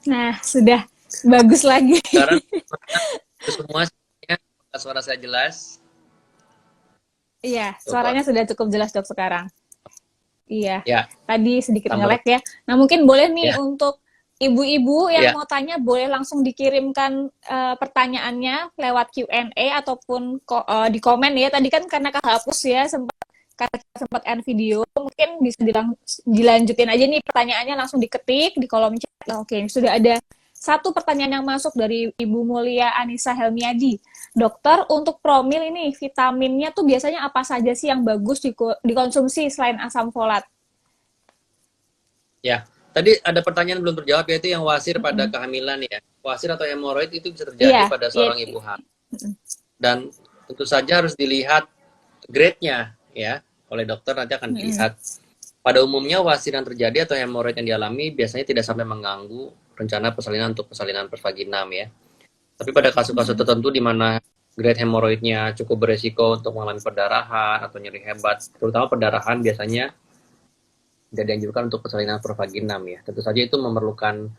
Nah, sudah bagus lagi. Sekarang semua suara saya jelas. Iya, Coba. suaranya sudah cukup jelas dok sekarang. Iya, Ya, tadi sedikit tambah. nge-lag ya. Nah, mungkin boleh nih Ya, untuk ibu-ibu yang ya. mau tanya, boleh langsung dikirimkan pertanyaannya lewat Q&A ataupun di komen ya. Tadi kan karena kehapus ya, karena kita sempat end video, mungkin bisa dilanjutin aja nih pertanyaannya, langsung diketik di kolom chat. Nah, oke, sudah ada satu pertanyaan yang masuk dari Ibu Mulia Anissa Helmiadi. Dokter, untuk promil ini vitaminnya tuh biasanya apa saja sih yang bagus dikonsumsi selain asam folat? Ya, tadi ada pertanyaan belum terjawab, yaitu yang wasir pada Mm-mm. kehamilan ya. Wasir atau hemoroid itu bisa Iya, terjadi pada iya. seorang ibu hamil. Dan tentu saja harus dilihat grade-nya ya. Oleh dokter nanti akan Mm-mm. dilihat. Pada umumnya wasir yang terjadi atau hemoroid yang dialami biasanya tidak sampai mengganggu rencana persalinan untuk persalinan pervaginam ya. Tapi pada kasus-kasus Mm-mm. tertentu di mana grade hemoroidnya cukup beresiko untuk mengalami perdarahan atau nyeri hebat, terutama perdarahan biasanya tidak dianjurkan untuk persalinan pervaginam ya. Tentu saja itu memerlukan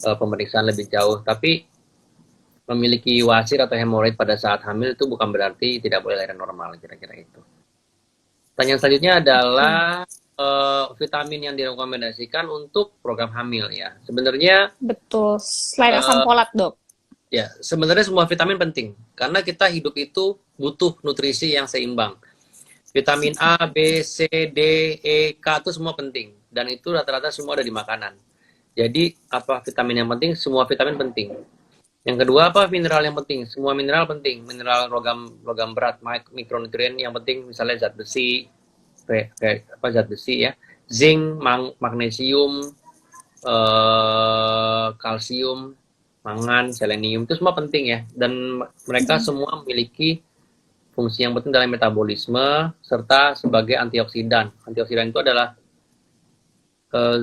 pemeriksaan lebih jauh. Tapi memiliki wasir atau hemoroid pada saat hamil itu bukan berarti tidak boleh lahiran normal, kira-kira itu. Pertanyaan selanjutnya adalah Oke, vitamin yang direkomendasikan untuk program hamil ya. Sebenarnya betul. Selain asam uh, folat, dok. ya sebenarnya semua vitamin penting karena kita hidup itu butuh nutrisi yang seimbang. Vitamin A, B, C, D, E, K itu semua penting dan itu rata-rata semua ada di makanan. Jadi apa vitamin yang penting? Semua vitamin penting. Yang kedua apa mineral yang penting? Semua mineral penting. Mineral logam logam berat, mikronutrien yang penting misalnya zat besi, apa zat besi ya, zinc, magnesium, kalsium, mangan, selenium itu semua penting ya. Dan mereka semua memiliki fungsi yang penting dalam metabolisme serta sebagai antioksidan. Antioksidan itu adalah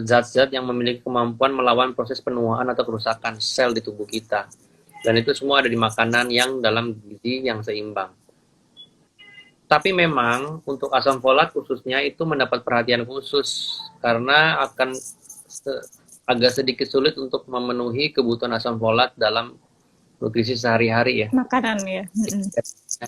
zat-zat yang memiliki kemampuan melawan proses penuaan atau kerusakan sel di tubuh kita. Dan itu semua ada di makanan yang dalam gizi yang seimbang. Tapi memang untuk asam folat khususnya itu mendapat perhatian khusus karena akan agak sedikit sulit untuk memenuhi kebutuhan asam folat dalam nutrisi sehari-hari ya. Makanan ya.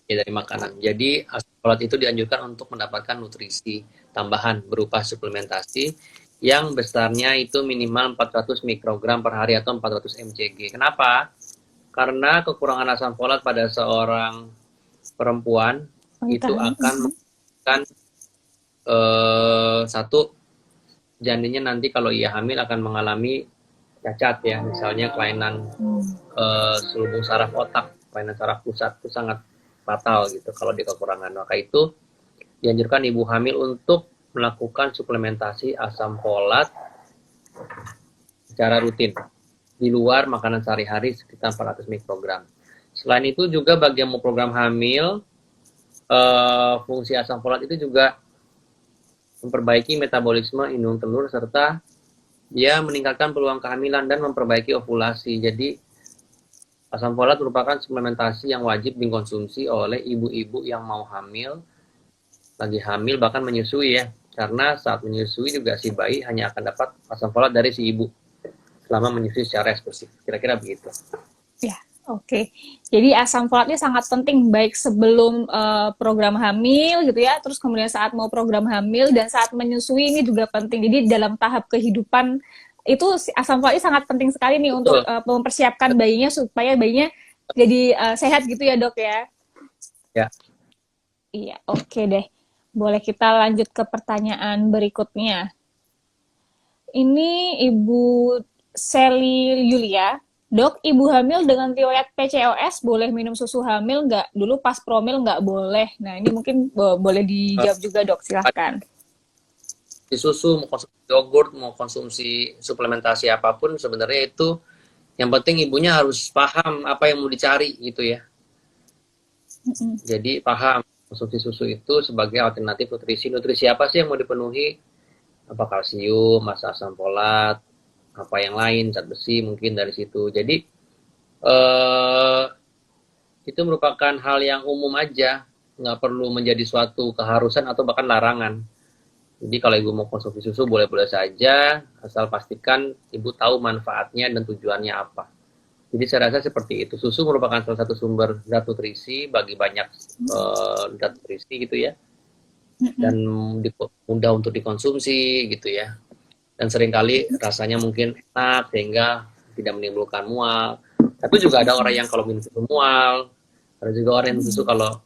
Dari makanan. Jadi asam folat itu dianjurkan untuk mendapatkan nutrisi tambahan berupa suplementasi yang besarnya itu minimal 400 mikrogram per hari atau 400 mcg. Kenapa? Karena kekurangan asam folat pada seorang perempuan itu akan menyebabkan satu, janinnya nanti kalau ia hamil akan mengalami cacat ya, misalnya kelainan selubung saraf otak, kelainan saraf pusat itu sangat fatal gitu kalau di kekurangan. Maka itu dianjurkan ibu hamil untuk melakukan suplementasi asam folat secara rutin di luar makanan sehari-hari sekitar 400 mikrogram. Selain itu juga bagi yang mau program hamil, fungsi asam folat itu juga memperbaiki metabolisme indung telur serta dia meningkatkan peluang kehamilan dan memperbaiki ovulasi. Jadi asam folat merupakan suplementasi yang wajib dikonsumsi oleh ibu-ibu yang mau hamil, lagi hamil bahkan menyusui ya. Karena saat menyusui juga si bayi hanya akan dapat asam folat dari si ibu selama menyusui secara eksklusif. Kira-kira begitu. Ya, oke. Jadi asam folatnya sangat penting baik sebelum program hamil gitu ya, terus kemudian saat mau program hamil dan saat menyusui ini juga penting. Jadi dalam tahap kehidupan itu asam folatnya sangat penting sekali nih untuk Betul. mempersiapkan bayinya supaya bayinya jadi sehat gitu ya dok ya. Ya. Iya, oke deh. Boleh kita lanjut ke pertanyaan berikutnya. Ini Ibu Sally Yulia. Dok, ibu hamil dengan riwayat PCOS boleh minum susu hamil nggak? Dulu pas promil nggak boleh. Nah, ini mungkin boleh dijawab juga dok, silahkan. Di susu, mau konsumsi yogurt, mau konsumsi suplementasi apapun, sebenarnya itu yang penting ibunya harus paham apa yang mau dicari gitu ya. Jadi paham konsumsi susu itu sebagai alternatif nutrisi. Nutrisi apa sih yang mau dipenuhi? Apa kalsium, asam folat, apa yang lain, zat besi mungkin dari situ. Jadi itu merupakan hal yang umum aja, nggak perlu menjadi suatu keharusan atau bahkan larangan. Jadi kalau ibu mau konsumsi susu boleh-boleh saja, asal pastikan ibu tahu manfaatnya dan tujuannya apa. Jadi saya rasa seperti itu. Susu merupakan salah satu sumber zat nutrisi bagi banyak zat nutrisi gitu ya, dan mudah untuk dikonsumsi gitu ya. Dan seringkali rasanya mungkin enak sehingga tidak menimbulkan mual. Tapi juga ada orang yang kalau minum susu mual, ada juga orang yang minum susu kalau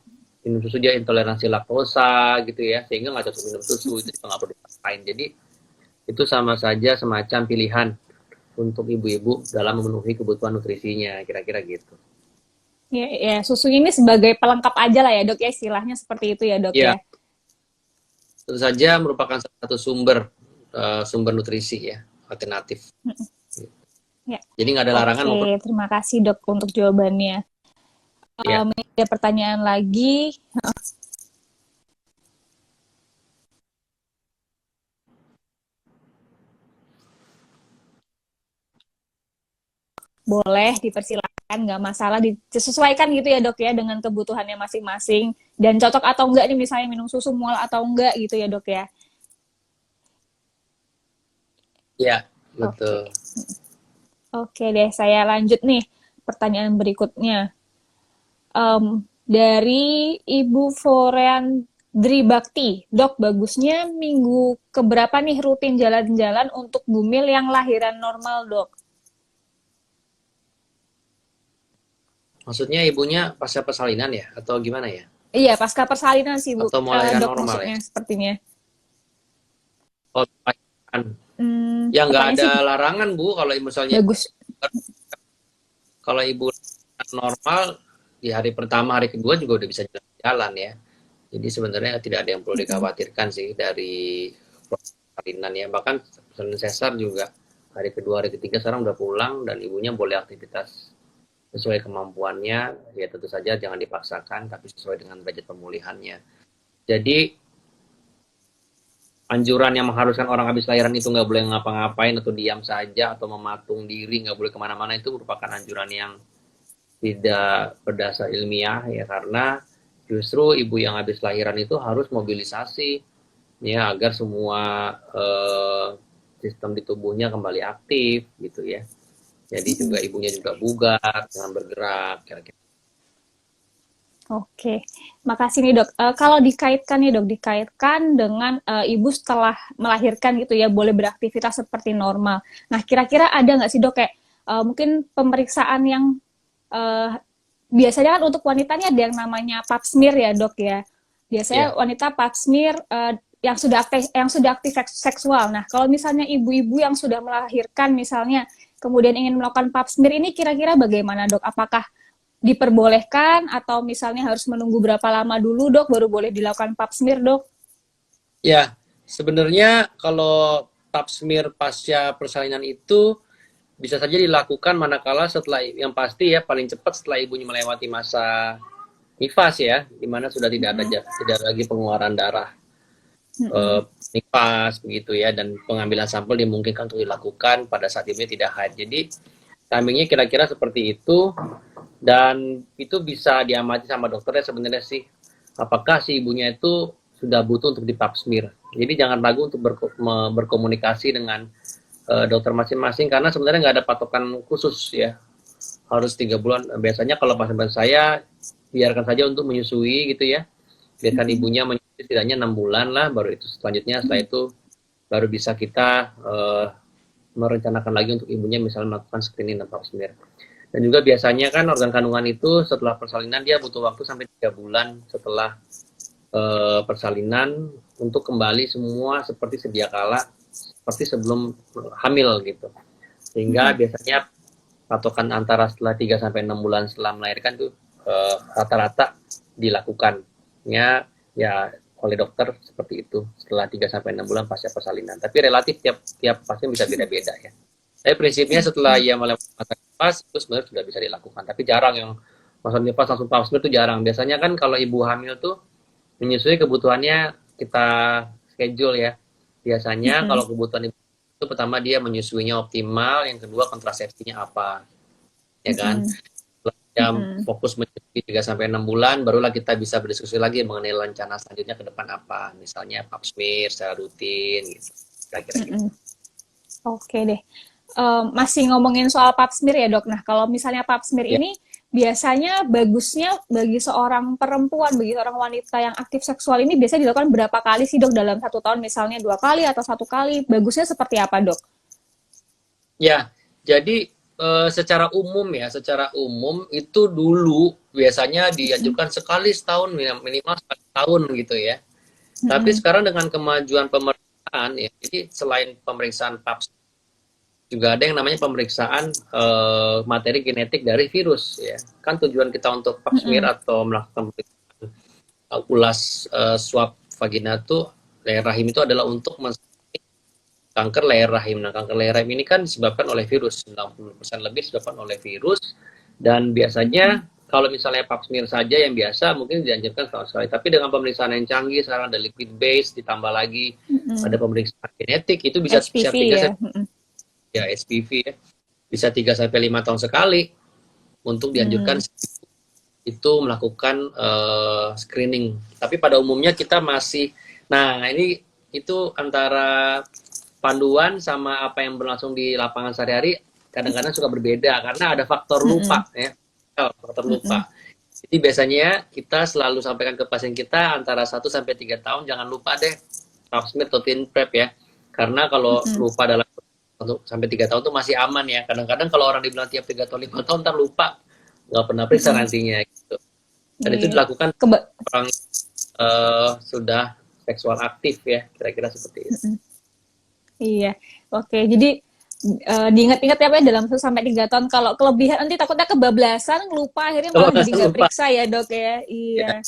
minum susu dia intoleransi laktosa gitu ya, sehingga nggak cocok minum susu, itu juga nggak perlu dipaksain. Jadi itu sama saja semacam pilihan untuk ibu-ibu dalam memenuhi kebutuhan nutrisinya, kira-kira gitu. Ya, ya, susu ini sebagai pelengkap aja lah ya dok ya, istilahnya seperti itu ya dok Ya, ya. tentu saja merupakan salah satu sumber nutrisi ya, alternatif. Ya. Jadi nggak ada larangan. Oke, terima kasih dok untuk jawabannya. Ya. Ada pertanyaan lagi. Boleh dipersilakan, nggak masalah, disesuaikan gitu ya dok ya dengan kebutuhannya masing-masing dan cocok atau enggak nih misalnya minum susu mual atau enggak gitu ya dok ya. Ya, betul. Oke deh, saya lanjut nih pertanyaan berikutnya. Dari Ibu Foreandri Bakti, dok bagusnya minggu keberapa nih rutin jalan-jalan untuk bumil yang lahiran normal dok? Maksudnya ibunya pasca persalinan ya, atau gimana ya? Iya, pasca persalinan sih Bu, Atau mau lahiran dok normal ya? maksudnya sepertinya. Oh, lahiran. Ya nggak Katanya ada sih larangan Bu, kalau misalnya bagus. kalau ibu normal di hari pertama, hari kedua juga udah bisa jalan ya. Jadi sebenarnya tidak ada yang perlu dikhawatirkan sih dari persalinan ya. Bahkan persalinan sesar juga hari kedua, hari ketiga sekarang udah pulang dan ibunya boleh aktivitas sesuai kemampuannya. Ya tentu saja jangan dipaksakan, tapi sesuai dengan derajat pemulihannya. Jadi anjuran yang mengharuskan orang habis lahiran itu nggak boleh ngapa-ngapain atau diam saja atau mematung diri, nggak boleh kemana-mana, itu merupakan anjuran yang tidak berdasar ilmiah ya, karena justru ibu yang habis lahiran itu harus mobilisasi ya agar semua sistem di tubuhnya kembali aktif gitu ya. Jadi juga ibunya juga bugar, jangan bergerak kira-kira. Oke, makasih nih dok. Kalau dikaitkan nih dok, dikaitkan dengan ibu setelah melahirkan gitu ya, boleh beraktivitas seperti normal. Nah, kira-kira ada nggak sih dok kayak mungkin pemeriksaan yang biasanya kan untuk wanita ini ada yang namanya pap smear ya dok ya. Biasanya Ya, wanita pap smear yang sudah aktif seksual. Nah, kalau misalnya ibu-ibu yang sudah melahirkan misalnya kemudian ingin melakukan pap smear ini kira-kira bagaimana dok? Apakah diperbolehkan atau misalnya harus menunggu berapa lama dulu dok baru boleh dilakukan pap smear dok? ya sebenarnya kalau pap smear pasca persalinan itu bisa saja dilakukan manakala setelah, yang pasti ya paling cepat setelah ibunya melewati masa nifas ya, di mana sudah tidak lagi pengeluaran darah nifas begitu ya, dan pengambilan sampel dimungkinkan untuk dilakukan pada saat ibunya tidak haid. Jadi timingnya kira-kira seperti itu, dan itu bisa diamati sama dokternya sebenarnya sih, apakah si ibunya itu sudah butuh untuk di pap smear. Jadi jangan ragu untuk berkomunikasi dengan dokter masing-masing, karena sebenarnya nggak ada patokan khusus ya, harus 3 bulan. Biasanya kalau pasien saya biarkan saja untuk menyusui gitu ya, biarkan ibunya menyusui setidaknya 6 bulan lah, baru itu setelah itu baru bisa kita merencanakan lagi untuk ibunya misalnya melakukan screening dan pap smear. Dan juga biasanya kan organ kandungan itu setelah persalinan dia butuh waktu sampai 3 bulan setelah persalinan untuk kembali semua seperti sedia kala, seperti sebelum hamil gitu. Sehingga biasanya patokan antara setelah 3 sampai 6 bulan setelah melahirkan itu rata-rata dilakukannya ya oleh dokter seperti itu setelah 3 sampai 6 bulan pasca persalinan. Tapi relatif tiap pasien bisa beda-beda ya. Tapi prinsipnya setelah ia melewati masa nifas itu sebenarnya sudah bisa dilakukan. Tapi jarang yang masa nifas langsung pap smear itu jarang. Biasanya kan kalau ibu hamil tuh menyusui kebutuhannya kita schedule ya. Biasanya kalau kebutuhan ibu itu pertama dia menyusuinya optimal, yang kedua kontrasepsinya apa, ya kan? yang fokus menyusui 3 sampai 6 bulan, barulah kita bisa berdiskusi lagi mengenai rencana selanjutnya ke depan apa. Misalnya pap smear secara rutin gitu. Kira-kira gitu. Oke deh. Masih ngomongin soal pap smear ya, Dok. Nah, kalau misalnya pap smear Ya. ini biasanya bagusnya bagi seorang perempuan, bagi seorang wanita yang aktif seksual ini biasanya dilakukan berapa kali sih, Dok, dalam 1 tahun? Misalnya 2 kali atau 1 kali? Bagusnya seperti apa, Dok? Ya, jadi secara umum itu dulu biasanya dianjurkan sekali setahun, minimal sekali setahun gitu ya. Tapi sekarang dengan kemajuan pemeriksaan ya, jadi selain pemeriksaan pap juga ada yang namanya pemeriksaan materi genetik dari virus ya. Kan tujuan kita untuk pap smear atau melakukan pemeriksaan ulas swab vagina tuh leher rahim itu adalah untuk kanker leher rahim. Nah, kanker leher rahim ini kan disebabkan oleh virus, 90% lebih disebabkan oleh virus, dan biasanya kalau misalnya pap smear saja yang biasa mungkin dianjurkan setahun sekali. Tapi dengan pemeriksaan yang canggih, sekarang ada liquid base, ditambah lagi ada pemeriksaan genetik, itu bisa HPV tiga ya. HPV ya, bisa 3 sampai 5 tahun sekali untuk dianjurkan itu melakukan screening. Tapi pada umumnya kita masih, nah ini itu antara panduan sama apa yang berlangsung di lapangan sehari-hari kadang-kadang suka berbeda karena ada faktor lupa ya, faktor lupa. Jadi biasanya kita selalu sampaikan ke pasien kita antara 1 sampai 3 tahun jangan lupa deh pap smear atau thin prep ya. Karena kalau lupa dalam 1 sampai 3 tahun itu masih aman ya. Kadang-kadang kalau orang dibilang tiap 3 tahun 5 tahun ntar lupa, nggak pernah periksa nantinya gitu. Dan itu dilakukan orang sudah seksual aktif ya, kira-kira seperti itu. Iya, oke. Jadi diingat-ingat ya Pak, dalam 1 sampai 3 tahun. Kalau kelebihan nanti takutnya kebablasan, lupa akhirnya malah jadi nggak periksa ya, Dok ya. Iya.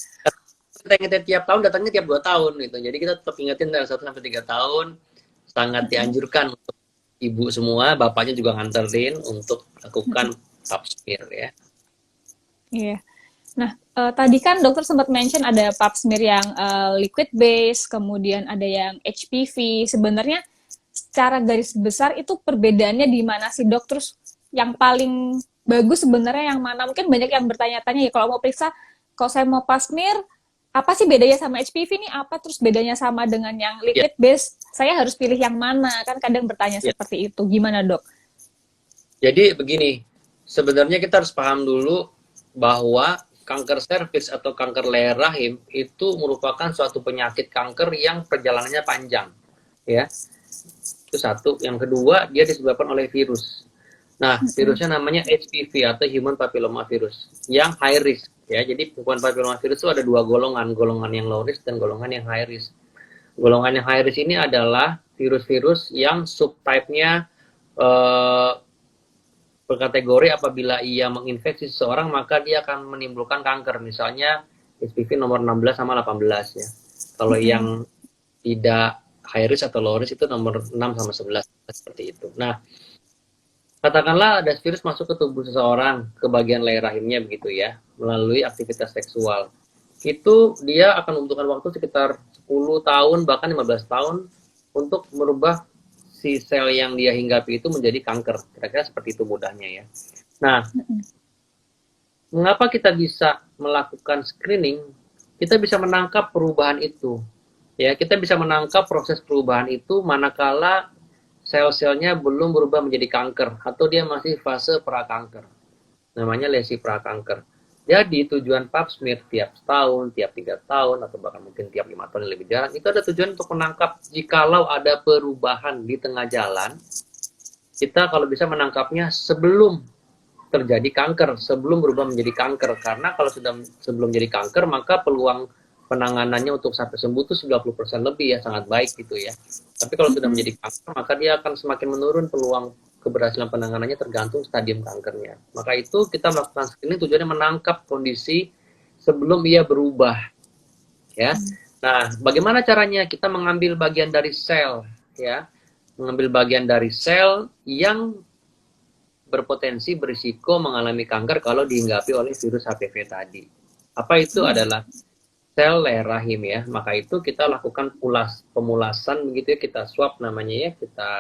Kita ingetin tiap tahun, datangnya tiap 2 tahun gitu. Jadi kita tetap ingetin dari 1 sampai 3 tahun. Sangat dianjurkan untuk ibu semua, bapaknya juga nganterin untuk lakukan pap smear ya. Iya. Nah, tadi kan dokter sempat mention ada pap smear yang liquid base, kemudian ada yang HPV. Sebenarnya secara garis besar itu perbedaannya di mana sih, Dok? Terus yang paling bagus sebenarnya yang mana? Mungkin banyak yang bertanya-tanya ya, kalau mau periksa, kalau saya mau pap smear, apa sih bedanya sama HPV nih? Apa terus bedanya sama dengan yang liquid base? Saya harus pilih yang mana? Kan kadang bertanya seperti itu. Gimana, Dok? Jadi begini, sebenarnya kita harus paham dulu bahwa kanker serviks atau kanker leher rahim itu merupakan suatu penyakit kanker yang perjalanannya panjang, ya. Itu satu. Yang kedua, dia disebabkan oleh virus. Nah, virusnya namanya HPV atau Human Papilloma Virus yang high risk, ya. Jadi Human Papilloma Virus itu ada 2 golongan, golongan yang low risk dan golongan yang high risk. Golongan yang high risk ini adalah virus-virus yang subtype-nya berkategori apabila ia menginfeksi seseorang maka dia akan menimbulkan kanker, misalnya HPV nomor 16 sama 18 ya. Kalau yang tidak high risk atau low risk itu nomor 6 sama 11 seperti itu. Nah, katakanlah ada virus masuk ke tubuh seseorang ke bagian leher rahimnya begitu ya, melalui aktivitas seksual. Itu dia akan membutuhkan waktu sekitar 10 tahun bahkan 15 tahun untuk merubah si sel yang dia hinggapi itu menjadi kanker. Kira-kira seperti itu mudahnya ya. Nah, mengapa kita bisa melakukan screening? Kita bisa menangkap perubahan itu. Ya, kita bisa menangkap proses perubahan itu manakala sel-selnya belum berubah menjadi kanker atau dia masih fase prakanker. Namanya lesi prakanker. Jadi tujuan pap smear tiap tahun, tiap 3 tahun, atau bahkan mungkin tiap 5 tahun yang lebih jarang, itu ada tujuan untuk menangkap jikalau ada perubahan di tengah jalan, kita kalau bisa menangkapnya sebelum terjadi kanker, sebelum berubah menjadi kanker. Karena kalau sudah sebelum jadi kanker, maka peluang penanganannya untuk sampai sembuh itu 90% lebih ya, sangat baik gitu ya. Tapi kalau sudah menjadi kanker, maka dia akan semakin menurun peluang keberhasilan penanganannya tergantung stadium kankernya. Maka itu kita melakukan screening tujuannya menangkap kondisi sebelum ia berubah. Ya. Nah, bagaimana caranya? Kita mengambil bagian dari sel, ya, mengambil bagian dari sel yang berpotensi berisiko mengalami kanker kalau dihinggapi oleh virus HPV tadi. Apa itu adalah sel leher rahim ya. Maka itu kita lakukan pemulasan begitu ya, kita swab namanya ya, kita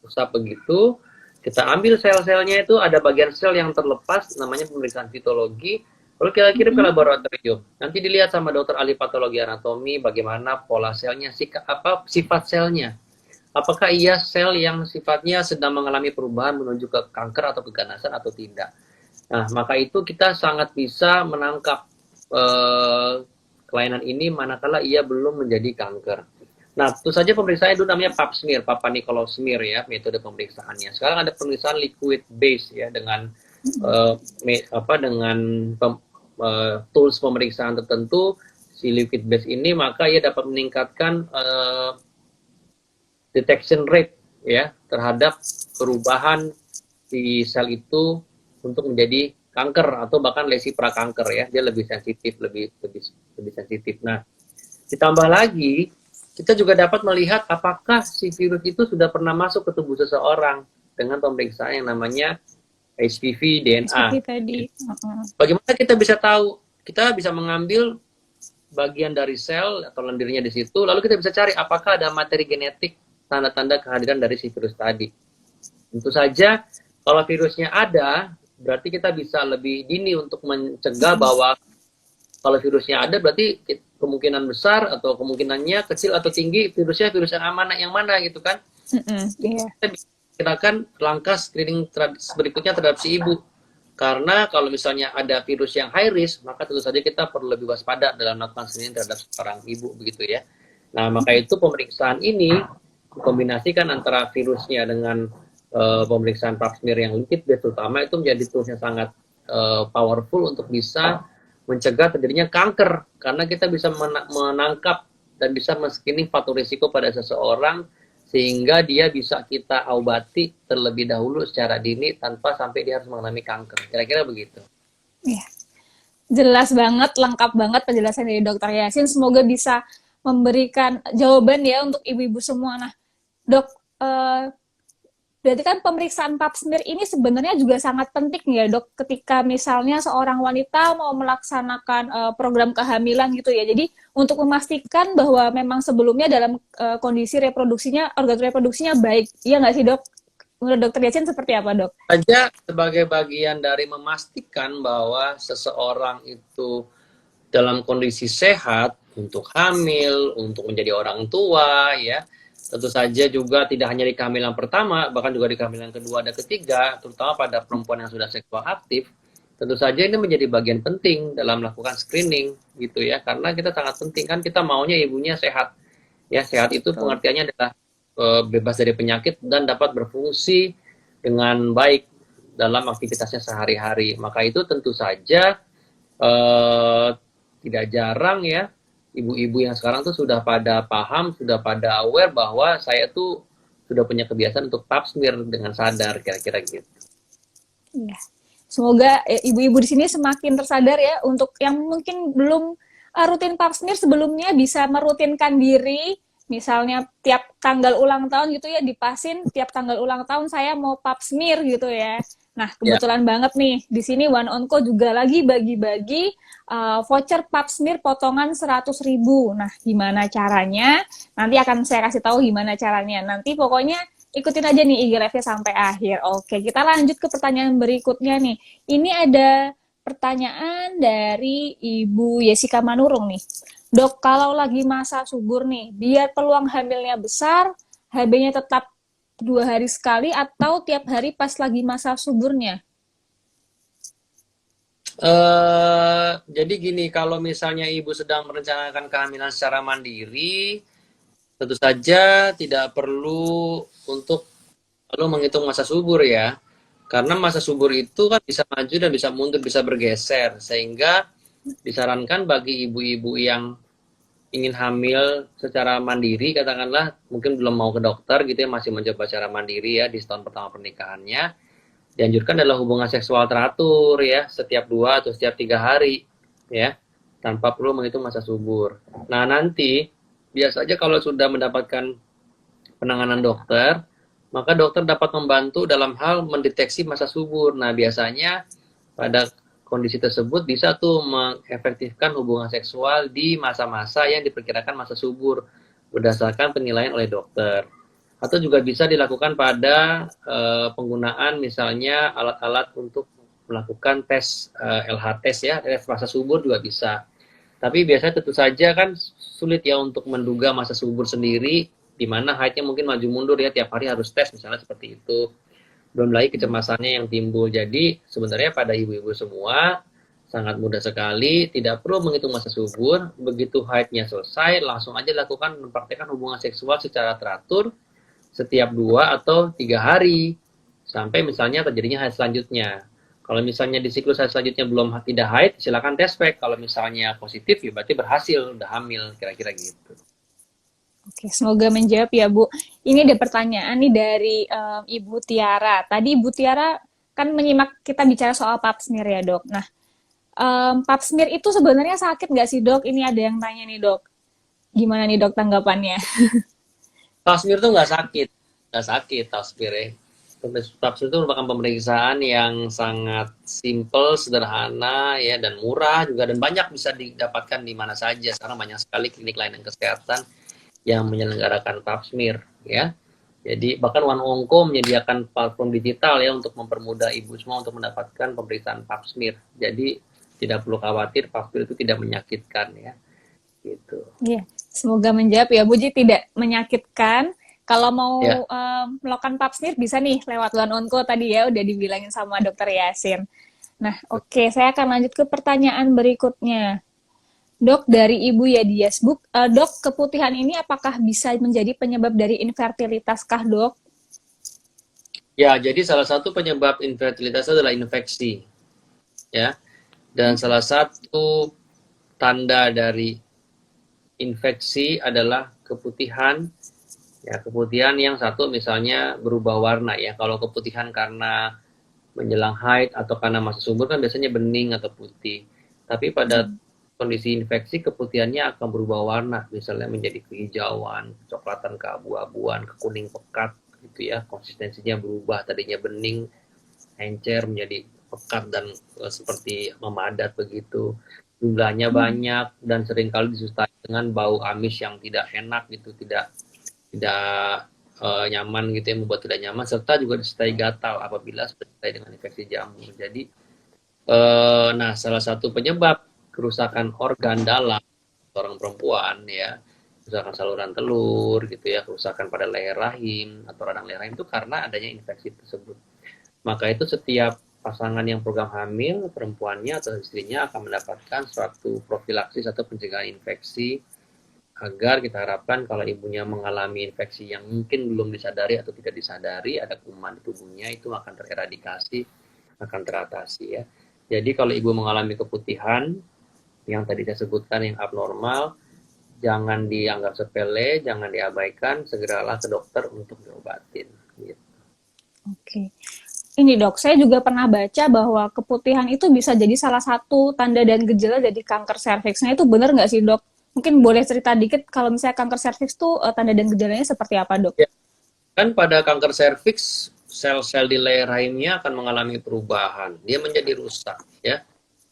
usap begitu, Kita ambil sel-selnya itu, ada bagian sel yang terlepas, namanya pemeriksaan sitologi, lalu kita kirim ke laboratorium. Nanti dilihat sama dokter ahli patologi anatomi bagaimana pola selnya, sifat selnya. Apakah ia sel yang sifatnya sedang mengalami perubahan menuju ke kanker atau keganasan atau tidak. Nah, maka itu kita sangat bisa menangkap kelainan ini manakala ia belum menjadi kanker. Nah, tentu saja pemeriksaan itu namanya pap smear, Papa Nicolau smear ya, metode pemeriksaannya. Sekarang ada pemeriksaan liquid base ya, dengan tools pemeriksaan tertentu. Si liquid base ini maka ia dapat meningkatkan detection rate ya terhadap perubahan di sel itu untuk menjadi kanker atau bahkan lesi prakanker ya. Dia lebih sensitif, lebih sensitif. Nah, ditambah lagi kita juga dapat melihat apakah si virus itu sudah pernah masuk ke tubuh seseorang dengan pemeriksaan yang namanya HPV DNA. HPV tadi. Bagaimana kita bisa tahu? Kita bisa mengambil bagian dari sel atau lendirnya di situ, lalu kita bisa cari apakah ada materi genetik tanda-tanda kehadiran dari si virus tadi. Tentu saja kalau virusnya ada, berarti kita bisa lebih dini untuk mencegah bahwa kalau virusnya ada berarti kemungkinan besar atau kemungkinannya kecil atau tinggi virusnya virus yang mana gitu kan. Kita bisa kirakan langkah screening berikutnya terhadap si ibu. Karena kalau misalnya ada virus yang high risk, maka tentu saja kita perlu lebih waspada dalam melakukan screening terhadap seorang ibu begitu ya. Nah, maka itu pemeriksaan ini dikombinasikan antara virusnya dengan pemeriksaan pap smear yang liquid base terutama itu menjadi tools yang sangat powerful untuk bisa mencegah terjadinya kanker, karena kita bisa menangkap dan bisa men-screening faktor risiko pada seseorang sehingga dia bisa kita obati terlebih dahulu secara dini tanpa sampai dia harus mengalami kanker. Kira-kira begitu. Iya. Jelas banget, lengkap banget penjelasan dari Dokter Yasin. Semoga bisa memberikan jawaban ya untuk ibu-ibu semua. Nah, Dok, berarti kan pemeriksaan pap smear ini sebenarnya juga sangat penting ya dok, ketika misalnya seorang wanita mau melaksanakan program kehamilan gitu ya. Jadi untuk memastikan bahwa memang sebelumnya dalam kondisi reproduksinya, organ reproduksinya baik. Iya nggak sih dok? Menurut dokter Yasin seperti apa dok? Saja sebagai bagian dari memastikan bahwa seseorang itu dalam kondisi sehat untuk hamil, untuk menjadi orang tua ya. Tentu saja juga tidak hanya di kehamilan pertama, bahkan juga di kehamilan kedua dan ketiga, terutama pada perempuan yang sudah seksual aktif. Tentu saja ini menjadi bagian penting dalam melakukan screening, gitu ya. Karena kita sangat penting, kan kita maunya ibunya sehat. Ya, sehat itu pengertiannya adalah bebas dari penyakit dan dapat berfungsi dengan baik dalam aktivitasnya sehari-hari. Maka itu tentu saja tidak jarang ya, ibu-ibu yang sekarang tuh sudah pada paham, sudah pada aware bahwa saya tuh sudah punya kebiasaan untuk pap smear dengan sadar, kira-kira gitu. Iya. Semoga ibu-ibu di sini semakin tersadar ya, untuk yang mungkin belum rutin pap smear sebelumnya bisa merutinkan diri, misalnya tiap tanggal ulang tahun gitu ya, dipasin tiap tanggal ulang tahun saya mau pap smear gitu ya. Nah, kebetulan banget nih, di sini One On Co juga lagi bagi-bagi voucher pap smear potongan 100.000. Nah, gimana caranya? Nanti akan saya kasih tahu gimana caranya. Nanti pokoknya ikutin aja nih IG Live-nya sampai akhir. Oke, kita lanjut ke pertanyaan berikutnya nih. Ini ada pertanyaan dari Ibu Yesika Manurung nih. Dok, kalau lagi masa subur nih, biar peluang hamilnya besar, HB-nya tetap 2 hari sekali atau tiap hari pas lagi masa suburnya? Jadi gini, kalau misalnya ibu sedang merencanakan kehamilan secara mandiri, tentu saja tidak perlu untuk lalu menghitung masa subur ya. Karena masa subur itu kan bisa maju dan bisa mundur, bisa bergeser. Sehingga disarankan bagi ibu-ibu yang ingin hamil secara mandiri, katakanlah mungkin belum mau ke dokter gitu ya, masih mencoba secara mandiri ya di setahun pertama pernikahannya, dianjurkan adalah hubungan seksual teratur ya, setiap 2 atau setiap 3 hari ya, tanpa perlu menghitung masa subur. Nah, nanti biasanya kalau sudah mendapatkan penanganan dokter, maka dokter dapat membantu dalam hal mendeteksi masa subur. Nah, biasanya pada kondisi tersebut bisa tuh mengefektifkan hubungan seksual di masa-masa yang diperkirakan masa subur berdasarkan penilaian oleh dokter. Atau juga bisa dilakukan pada penggunaan misalnya alat-alat untuk melakukan tes LH test ya, tes masa subur juga bisa. Tapi biasanya tentu saja kan sulit ya untuk menduga masa subur sendiri, di mana haidnya mungkin maju mundur ya, tiap hari harus tes misalnya seperti itu. Belum lagi kecemasannya yang timbul. Jadi sebenarnya pada ibu-ibu semua sangat mudah sekali, tidak perlu menghitung masa subur. Begitu haidnya selesai, langsung aja lakukan mempraktekkan hubungan seksual secara teratur setiap 2 atau 3 hari sampai misalnya terjadinya haid selanjutnya. Kalau misalnya di siklus haid selanjutnya belum tidak haid, silakan test pack. Kalau misalnya positif, ya berarti berhasil, udah hamil, kira-kira gitu. Oke, semoga menjawab ya Bu. Ini ada pertanyaan nih dari Ibu Tiara. Tadi Ibu Tiara kan menyimak kita bicara soal pap smear ya dok. Nah, pap smear itu sebenarnya sakit nggak sih dok? Ini ada yang tanya nih dok. Gimana nih dok tanggapannya? Tasmir itu nggak sakit tasmir ya. Tasmir itu merupakan pemeriksaan yang sangat simple, sederhana ya, dan murah juga, dan banyak bisa didapatkan di mana saja. Sekarang banyak sekali klinik layanan kesehatan yang menyelenggarakan pap smear ya. Jadi bahkan One Onco menyediakan platform digital ya untuk mempermudah ibu semua untuk mendapatkan pemeriksaan pap smear. Jadi tidak perlu khawatir, pap smear itu tidak menyakitkan ya. Gitu. Iya, semoga menjawab ya Bu. Jadi tidak menyakitkan. Kalau mau Ya. melakukan pap smear bisa nih lewat One Onco tadi ya udah dibilangin sama dokter Yasin. Nah, oke, saya akan lanjut ke pertanyaan berikutnya. Dok, dari Ibu Yadias, dok, keputihan ini apakah bisa menjadi penyebab dari infertilitas kah, dok? Ya, jadi salah satu penyebab infertilitas adalah infeksi, ya. Dan salah satu tanda dari infeksi adalah keputihan. Ya, keputihan yang satu misalnya berubah warna ya. Kalau keputihan karena menjelang haid atau karena masa subur kan biasanya bening atau putih. Tapi pada kondisi infeksi keputihannya akan berubah warna, misalnya menjadi kehijauan, coklatan, keabu-abuan, kekuning pekat gitu ya. Konsistensinya berubah, tadinya bening, encer menjadi pekat dan seperti memadat begitu. Jumlahnya banyak dan seringkali disertai dengan bau amis yang tidak enak gitu, tidak nyaman gitu ya, membuat tidak nyaman, serta juga disertai gatal apabila disertai dengan infeksi jamur. Jadi nah salah satu penyebab kerusakan organ dalam seorang perempuan ya, kerusakan saluran telur gitu ya, kerusakan pada leher rahim atau radang leher rahim itu karena adanya infeksi tersebut. Maka itu setiap pasangan yang program hamil, perempuannya atau istrinya akan mendapatkan suatu profilaksis atau pencegahan infeksi, agar kita harapkan kalau ibunya mengalami infeksi yang mungkin belum disadari atau tidak disadari, ada kuman di tubuhnya, itu akan tereradikasi, akan teratasi ya. Jadi kalau ibu mengalami keputihan yang tadi saya sebutkan yang abnormal, jangan dianggap sepele, jangan diabaikan, segeralah ke dokter untuk diobatin. Gitu. Oke. Ini dok, saya juga pernah baca bahwa keputihan itu bisa jadi salah satu tanda dan gejala dari kanker serviks. Nah itu benar nggak sih dok? Mungkin boleh cerita dikit kalau misalnya kanker serviks tuh tanda dan gejalanya seperti apa dok? Ya, kan pada kanker serviks sel-sel di leher rahimnya akan mengalami perubahan, dia menjadi rusak ya,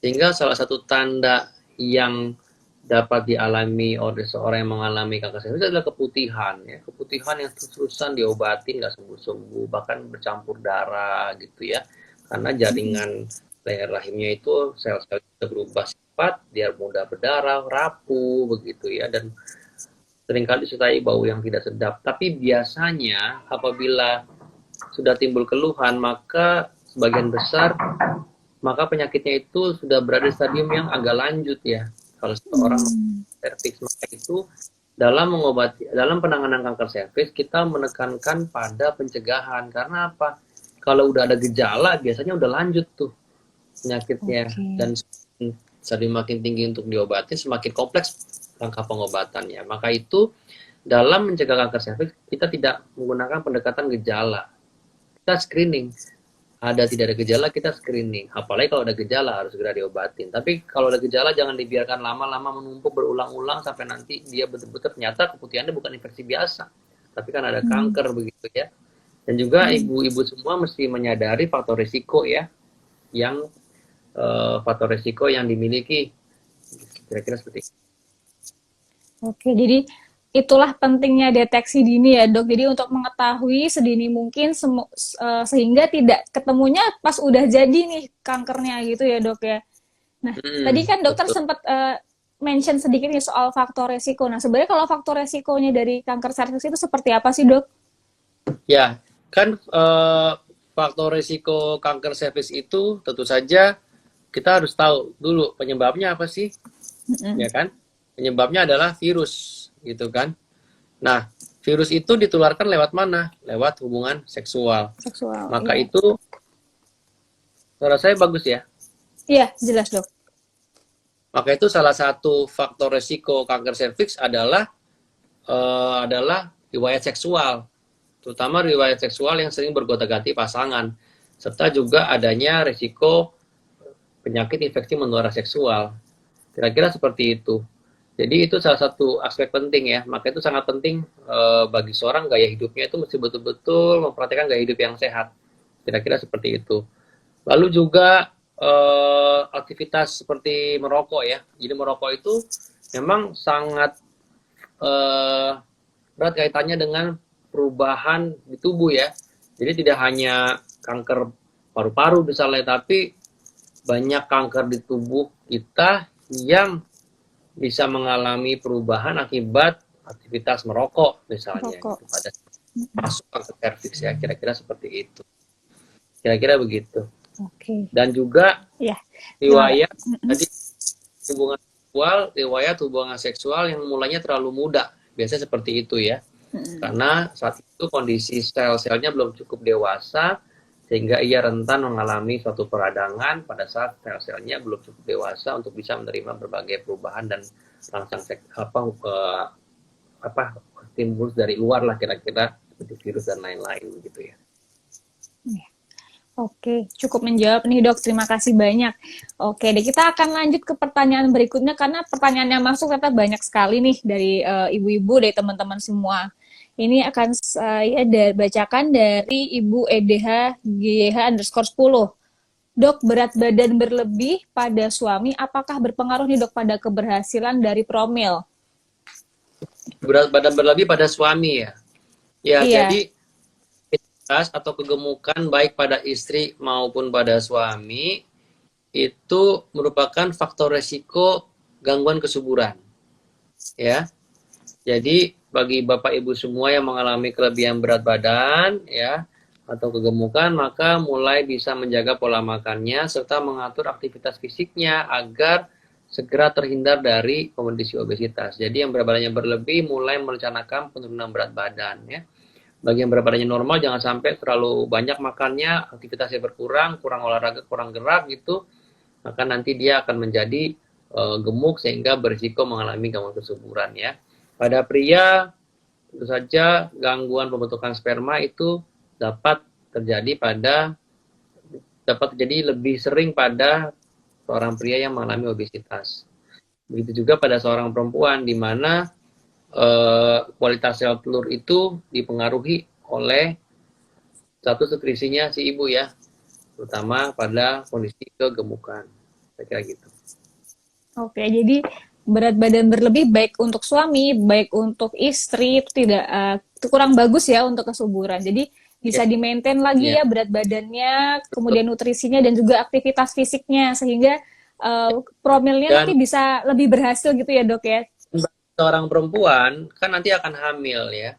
sehingga salah satu tanda yang dapat dialami oleh seorang yang mengalami kanker serviks adalah keputihan ya, keputihan yang terus-terusan diobatin nggak sembuh-sembuh, bahkan bercampur darah gitu ya, karena jaringan leher rahimnya itu sel-sel berubah sifat, dia mudah berdarah, rapuh begitu ya, dan seringkali disertai bau yang tidak sedap. Tapi biasanya apabila sudah timbul keluhan, maka sebagian besar maka penyakitnya itu sudah berada di stadium yang agak lanjut ya. Kalau seseorang serviks, maka itu dalam mengobati, dalam penanganan kanker serviks kita menekankan pada pencegahan. Karena apa? Kalau udah ada gejala biasanya udah lanjut tuh penyakitnya, dan stadium makin tinggi untuk diobati, semakin kompleks langkah pengobatannya. Maka itu dalam mencegah kanker serviks kita tidak menggunakan pendekatan gejala, kita screening. Ada tidak ada gejala kita screening, apalagi kalau ada gejala harus segera diobatin. Tapi kalau ada gejala jangan dibiarkan lama-lama menumpuk berulang-ulang sampai nanti dia betul-betul ternyata keputihannya bukan infeksi biasa, tapi kan ada kanker begitu ya. Dan juga ibu-ibu semua mesti menyadari faktor risiko ya, yang faktor risiko yang dimiliki, kira-kira seperti itu. Oke, jadi itulah pentingnya deteksi dini ya dok. Jadi untuk mengetahui sedini mungkin sehingga tidak ketemunya pas udah jadi nih kankernya gitu ya dok ya. Nah tadi kan dokter Betul. sempat mention sedikit nih soal faktor resiko. Nah sebenarnya kalau faktor resikonya dari kanker serviks itu seperti apa sih dok? Ya, kan faktor risiko kanker serviks itu tentu saja kita harus tahu dulu penyebabnya apa sih, ya kan? Penyebabnya adalah virus, gitu kan? Nah, virus itu ditularkan lewat mana? Lewat hubungan seksual. Seksual, Maka iya. itu, suara saya bagus ya? Iya, jelas dok. Maka itu salah satu faktor risiko kanker serviks adalah riwayat seksual, terutama riwayat seksual yang sering bergonta-ganti pasangan, serta juga adanya risiko penyakit infeksi menular seksual. Kira-kira seperti itu. Jadi itu salah satu aspek penting ya. Maka itu sangat penting bagi seorang gaya hidupnya itu mesti betul-betul memperhatikan gaya hidup yang sehat. Kira-kira seperti itu. Lalu juga aktivitas seperti merokok ya. Jadi merokok itu memang sangat berat kaitannya dengan perubahan di tubuh ya. Jadi tidak hanya kanker paru-paru misalnya, tapi banyak kanker di tubuh kita yang bisa mengalami perubahan akibat aktivitas merokok misalnya Merokok. gitu, pada masuk kanker serviks ya, kira-kira seperti itu, kira-kira begitu. Oke. Dan juga Ya. riwayat tadi riwayat hubungan seksual yang mulanya terlalu muda, biasanya seperti itu ya, karena saat itu kondisi sel-selnya belum cukup dewasa sehingga ia rentan mengalami suatu peradangan pada saat sel-selnya belum cukup dewasa untuk bisa menerima berbagai perubahan dan rangsang stimulus dari luar lah, kira-kira seperti virus dan lain-lain gitu ya. Oke, cukup menjawab nih dok. Terima kasih banyak. Oke, deh kita akan lanjut ke pertanyaan berikutnya karena pertanyaan yang masuk ternyata banyak sekali nih dari ibu-ibu, dari teman-teman semua. Ini akan saya bacakan dari Ibu EDH GYH_10. Dok, berat badan berlebih pada suami apakah berpengaruh nih dok pada keberhasilan dari promil? Berat badan berlebih pada suami ya. Ya, Iya. jadi atau kegemukan baik pada istri maupun pada suami itu merupakan faktor resiko gangguan kesuburan. Ya. Jadi bagi Bapak Ibu semua yang mengalami kelebihan berat badan ya atau kegemukan, maka mulai bisa menjaga pola makannya serta mengatur aktivitas fisiknya agar segera terhindar dari kondisi obesitas. Jadi yang berat badannya berlebih mulai merencanakan penurunan berat badan ya. Bagi yang berat badannya normal jangan sampai terlalu banyak makannya, aktivitasnya berkurang, kurang olahraga, kurang gerak gitu, maka nanti dia akan menjadi gemuk sehingga berisiko mengalami gangguan kesuburan ya. Pada pria tentu saja gangguan pembentukan sperma itu dapat terjadi lebih sering pada seorang pria yang mengalami obesitas. Begitu juga pada seorang perempuan di mana kualitas sel telur itu dipengaruhi oleh status nutrisinya si ibu ya, terutama pada kondisi kegemukan. Saya kira gitu. Oke, jadi berat badan berlebih baik untuk suami, baik untuk istri itu tidak kurang bagus ya untuk kesuburan. Jadi bisa di-maintain lagi ya berat badannya, kemudian nutrisinya dan juga aktivitas fisiknya sehingga promilnya nanti bisa lebih berhasil gitu ya dok ya. Seorang perempuan kan nanti akan hamil ya,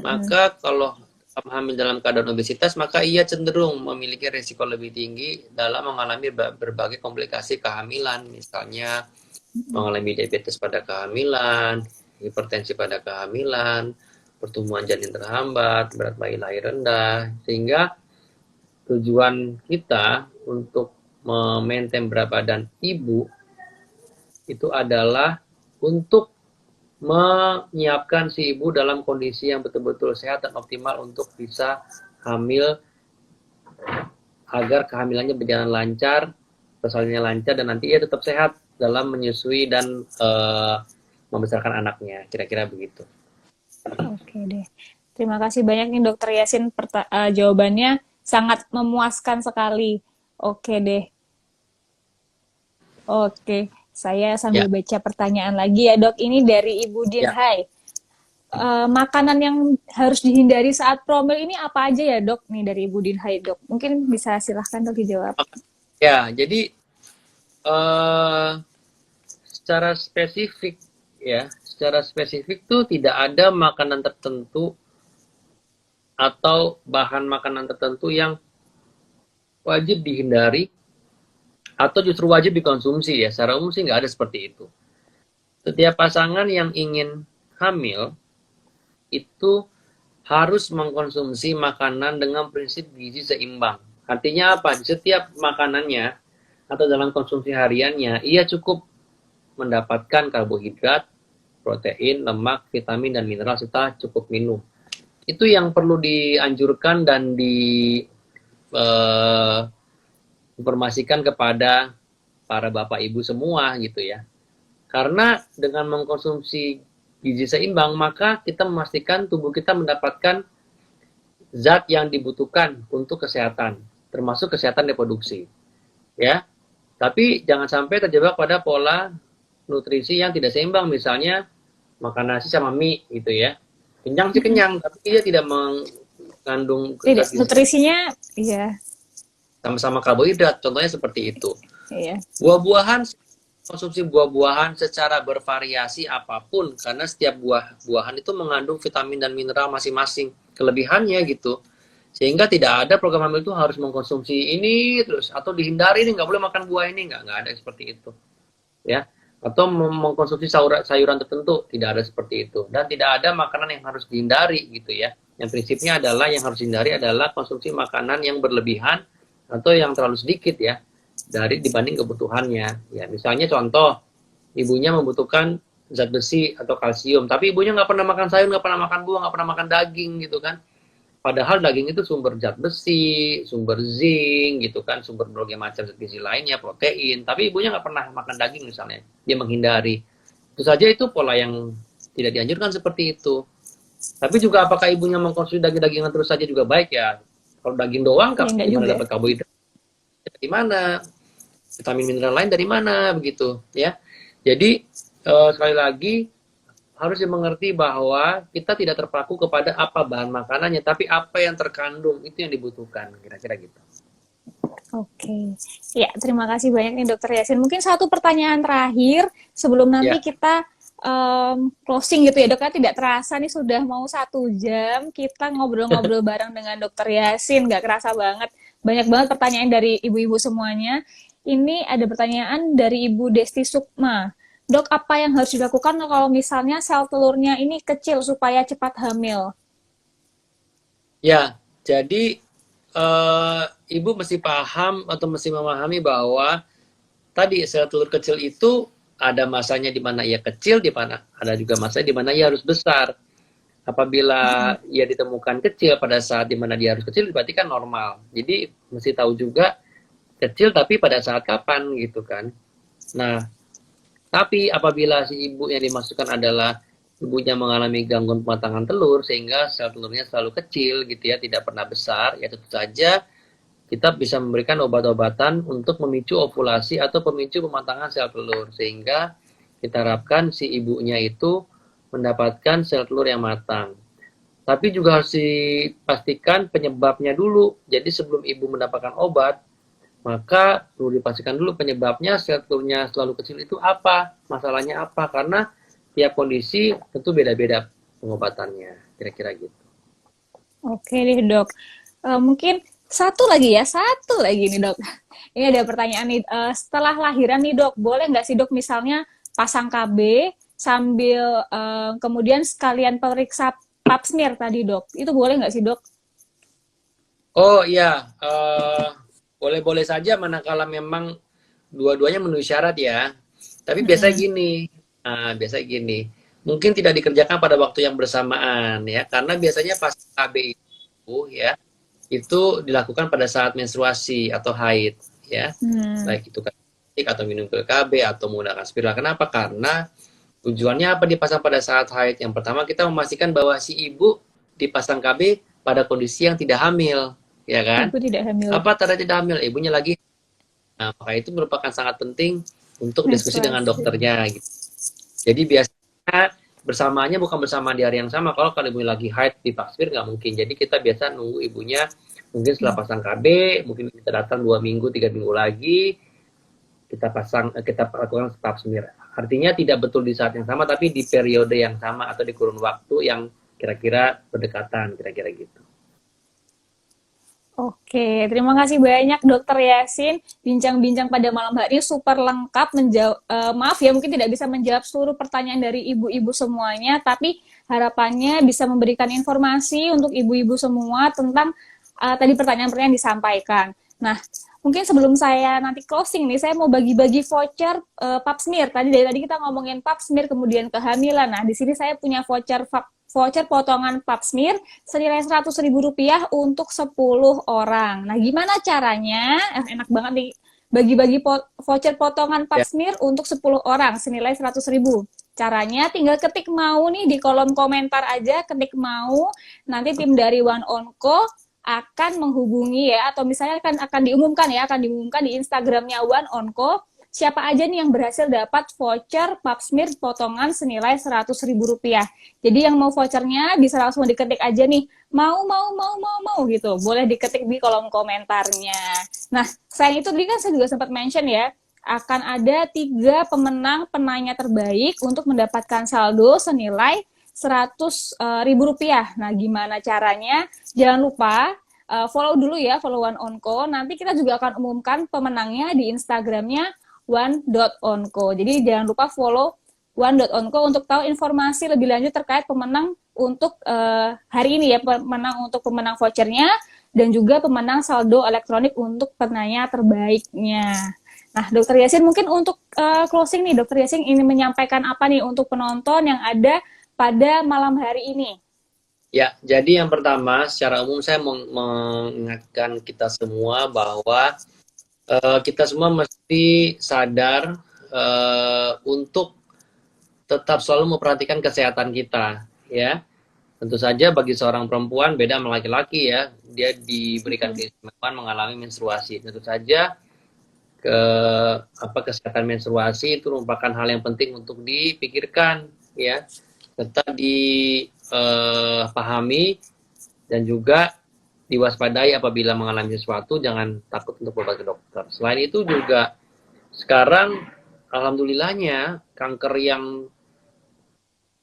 maka kalau hamil dalam keadaan obesitas maka ia cenderung memiliki risiko lebih tinggi dalam mengalami berbagai komplikasi kehamilan, misalnya mengalami diabetes pada kehamilan, hipertensi pada kehamilan, pertumbuhan janin terhambat, berat bayi lahir rendah, sehingga tujuan kita untuk memaintain berat badan ibu itu adalah untuk menyiapkan si ibu dalam kondisi yang betul-betul sehat dan optimal untuk bisa hamil agar kehamilannya berjalan lancar, persalinannya lancar, dan nanti ia tetap sehat dalam menyusui dan membesarkan anaknya. Kira-kira begitu. Oke deh. Terima kasih banyak nih Dokter Yasin, jawabannya sangat memuaskan sekali. Oke deh. Oke. Saya sambil baca pertanyaan lagi ya dok. Ini dari Ibu Dinhai. makanan yang harus dihindari saat promil ini apa aja ya dok? Nih dari Ibu Dinhai dok, mungkin bisa silahkan dok dijawab. Ya, jadi secara spesifik ya, secara spesifik tuh tidak ada makanan tertentu atau bahan makanan tertentu yang wajib dihindari atau justru wajib dikonsumsi ya. Secara umum sih nggak ada seperti itu. Setiap pasangan yang ingin hamil itu harus mengkonsumsi makanan dengan prinsip gizi seimbang. Artinya apa? Di setiap makanannya atau dalam konsumsi hariannya, ia cukup mendapatkan karbohidrat, protein, lemak, vitamin, dan mineral, serta cukup minum. Itu yang perlu dianjurkan dan informasikan kepada para bapak ibu semua gitu ya. Karena dengan mengkonsumsi gizi seimbang, maka kita memastikan tubuh kita mendapatkan zat yang dibutuhkan untuk kesehatan, termasuk kesehatan reproduksi. Ya. Tapi jangan sampai terjebak pada pola nutrisi yang tidak seimbang, misalnya makan nasi sama mie gitu ya. Kenyang sih kenyang, tapi dia tidak mengandung nutrisinya, iya. Sama-sama karbohidrat, contohnya seperti itu. Iya. Buah-buahan, konsumsi buah-buahan secara bervariasi apapun, karena setiap buah-buahan itu mengandung vitamin dan mineral masing-masing, kelebihannya gitu. Sehingga tidak ada program hamil itu harus mengkonsumsi ini terus, atau dihindari ini, nggak boleh makan buah ini, nggak ada seperti itu. Ya. Atau mengkonsumsi sayuran tertentu, tidak ada seperti itu. Dan tidak ada makanan yang harus dihindari gitu ya. Yang prinsipnya adalah yang harus dihindari adalah konsumsi makanan yang berlebihan atau yang terlalu sedikit ya dari dibanding kebutuhannya. Ya, misalnya contoh, ibunya membutuhkan zat besi atau kalsium, tapi ibunya nggak pernah makan sayur, nggak pernah makan buah, nggak pernah makan daging gitu kan. Padahal daging itu sumber zat besi, sumber zinc gitu kan, sumber berbagai macam zat gizi lainnya, protein. Tapi ibunya nggak pernah makan daging misalnya, dia menghindari. Itu saja itu pola yang tidak dianjurkan seperti itu. Tapi juga apakah ibunya mengkonsumsi daging-dagingan terus saja juga baik ya? Kalau daging doang, gimana dapat karbohidrat? Dari mana? Vitamin mineral lain dari mana? Begitu ya. Jadi sekali lagi harus dimengerti bahwa kita tidak terpaku kepada apa bahan makanannya, tapi apa yang terkandung itu yang dibutuhkan, kira-kira gitu. Oke, ya terima kasih banyak nih Dokter Yasin. Mungkin satu pertanyaan terakhir sebelum nanti kita closing gitu ya dok. Tidak terasa nih sudah mau 1 jam kita ngobrol-ngobrol bareng dengan Dokter Yasin, nggak kerasa banget. Banyak banget pertanyaan dari ibu-ibu semuanya. Ini ada pertanyaan dari Ibu Desti Sukma. Dok, apa yang harus dilakukan kalau misalnya sel telurnya ini kecil supaya cepat hamil? Ya, jadi ibu mesti paham atau mesti memahami bahwa tadi sel telur kecil itu ada masanya di mana ia kecil, di mana ada juga masa di mana ia harus besar. Apabila ia ditemukan kecil pada saat di mana dia harus kecil, berarti kan normal. Jadi mesti tahu juga kecil tapi pada saat kapan gitu kan. Nah, tapi apabila si ibu yang dimasukkan adalah ibunya mengalami gangguan pematangan telur sehingga sel telurnya selalu kecil gitu ya, tidak pernah besar, ya tentu saja kita bisa memberikan obat-obatan untuk memicu ovulasi atau pemicu pematangan sel telur sehingga kita harapkan si ibunya itu mendapatkan sel telur yang matang. Tapi juga harus dipastikan penyebabnya dulu. Jadi sebelum ibu mendapatkan obat, maka perlu dipastikan dulu penyebabnya sel telurnya selalu kecil itu apa, masalahnya apa, karena tiap kondisi tentu beda-beda pengobatannya, kira-kira gitu. Oke deh dok, mungkin satu lagi nih dok. Ini ada pertanyaan nih, setelah lahiran nih dok, boleh nggak sih dok misalnya pasang KB sambil kemudian sekalian periksa pap smear tadi dok, itu boleh nggak sih dok? Oh iya, boleh-boleh saja manakala memang dua-duanya memenuhi syarat ya. Tapi biasanya gini, mungkin tidak dikerjakan pada waktu yang bersamaan ya, karena biasanya pas KB itu ya, itu dilakukan pada saat menstruasi atau haid ya, baik itu atau minum pil KB atau menggunakan spiral. Kenapa? Karena tujuannya apa dipasang pada saat haid? Yang pertama kita memastikan bahwa si ibu dipasang KB pada kondisi yang tidak hamil. Ya kan? Ibu tidak hamil. Apa tanda tidak hamil? Ibunya lagi. Nah, maka itu merupakan sangat penting untuk diskusi dengan dokternya. Gitu. Jadi biasanya bersamaannya bukan bersama di hari yang sama. Kalau ibu lagi haid di Papsmir nggak mungkin. Jadi kita biasa nunggu ibunya mungkin setelah pasang KB, mungkin kita datang 2 minggu, 3 minggu lagi, kita lakukan Papsmir. Artinya tidak betul di saat yang sama, tapi di periode yang sama atau di kurun waktu yang kira-kira berdekatan, kira-kira gitu. Oke, terima kasih banyak Dokter Yasin. Bincang-bincang pada malam hari ini super lengkap. Maaf ya, mungkin tidak bisa menjawab seluruh pertanyaan dari ibu-ibu semuanya, tapi harapannya bisa memberikan informasi untuk ibu-ibu semua tentang tadi pertanyaan-pertanyaan yang disampaikan. Nah, mungkin sebelum saya nanti closing nih, saya mau bagi-bagi voucher Papsmir. Dari tadi kita ngomongin Papsmir, kemudian kehamilan. Nah, di sini saya punya voucher potongan Papsmir senilai Rp100.000 untuk 10 orang. Nah, gimana caranya? Enak banget nih, bagi-bagi voucher potongan Papsmir untuk 10 orang senilai 100.000. Caranya tinggal ketik mau nih di kolom komentar aja, ketik mau. Nanti tim dari One Onco akan menghubungi ya, atau misalnya akan diumumkan di Instagramnya One Onco, siapa aja nih yang berhasil dapat voucher Papsmir potongan senilai Rp100.000. Jadi yang mau vouchernya bisa langsung diketik aja nih, mau gitu. Boleh diketik di kolom komentarnya. Nah, selain itu tadi kan saya juga sempat mention ya, akan ada 3 pemenang penanya terbaik untuk mendapatkan saldo senilai Rp100.000. Nah, gimana caranya? Jangan lupa follow dulu ya, follow One Onco. Nanti kita juga akan umumkan pemenangnya di Instagramnya one.onco. Jadi jangan lupa follow one.onco untuk tahu informasi lebih lanjut terkait pemenang untuk hari ini ya, pemenang vouchernya dan juga pemenang saldo elektronik untuk penanya terbaiknya. Nah, Dokter Yasin mungkin untuk closing nih, Dokter Yasin ingin menyampaikan apa nih untuk penonton yang ada pada malam hari ini? Ya, jadi yang pertama secara umum saya mengingatkan kita semua bahwa kita semua mesti sadar untuk tetap selalu memperhatikan kesehatan kita, ya. Tentu saja bagi seorang perempuan beda sama laki-laki ya, dia diberikan keistimewaan mengalami menstruasi. Tentu saja kesehatan menstruasi itu merupakan hal yang penting untuk dipikirkan, ya. Tetap dipahami dan juga diwaspadai apabila mengalami sesuatu, jangan takut untuk berobat ke dokter. Selain itu juga sekarang alhamdulillahnya kanker yang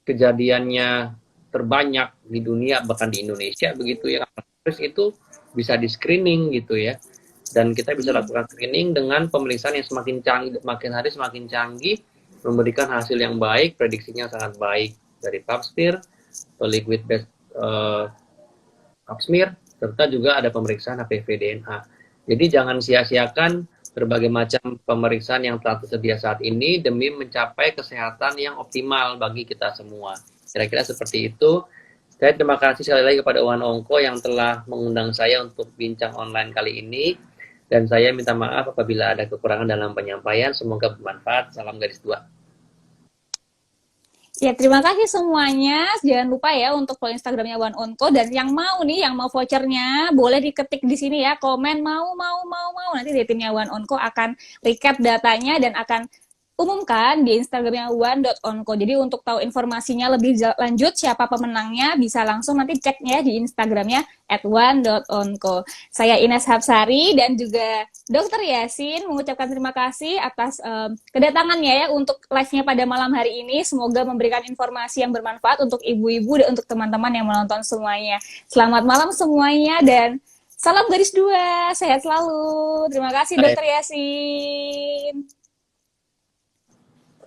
kejadiannya terbanyak di dunia bahkan di Indonesia begitu ya, terus itu bisa di screening gitu ya, dan kita bisa lakukan screening dengan pemeriksaan yang semakin canggih, makin hari semakin canggih, memberikan hasil yang baik, prediksinya sangat baik dari Papsmir, liquid based Papsmir, serta juga ada pemeriksaan HPV DNA. Jadi jangan sia-siakan berbagai macam pemeriksaan yang telah tersedia saat ini demi mencapai kesehatan yang optimal bagi kita semua. Kira-kira seperti itu. Saya terima kasih sekali lagi kepada One Onco yang telah mengundang saya untuk bincang online kali ini. Dan saya minta maaf apabila ada kekurangan dalam penyampaian. Semoga bermanfaat. Salam garis 2. Ya, terima kasih semuanya. Jangan lupa ya untuk follow Instagramnya One Onco, dan yang mau vouchernya boleh diketik di sini ya, komen mau. Nanti dari timnya One Onco akan recap datanya dan akan umumkan di Instagramnya one.onco. Jadi untuk tahu informasinya lebih lanjut siapa pemenangnya bisa langsung nanti cek ya di Instagramnya @one.onco. Saya Ines Hapsari dan juga Dokter Yasin mengucapkan terima kasih atas kedatangannya ya untuk live-nya pada malam hari ini. Semoga memberikan informasi yang bermanfaat untuk ibu-ibu dan untuk teman-teman yang menonton semuanya. Selamat malam semuanya dan salam garis 2. Sehat selalu. Terima kasih Dokter Yasin.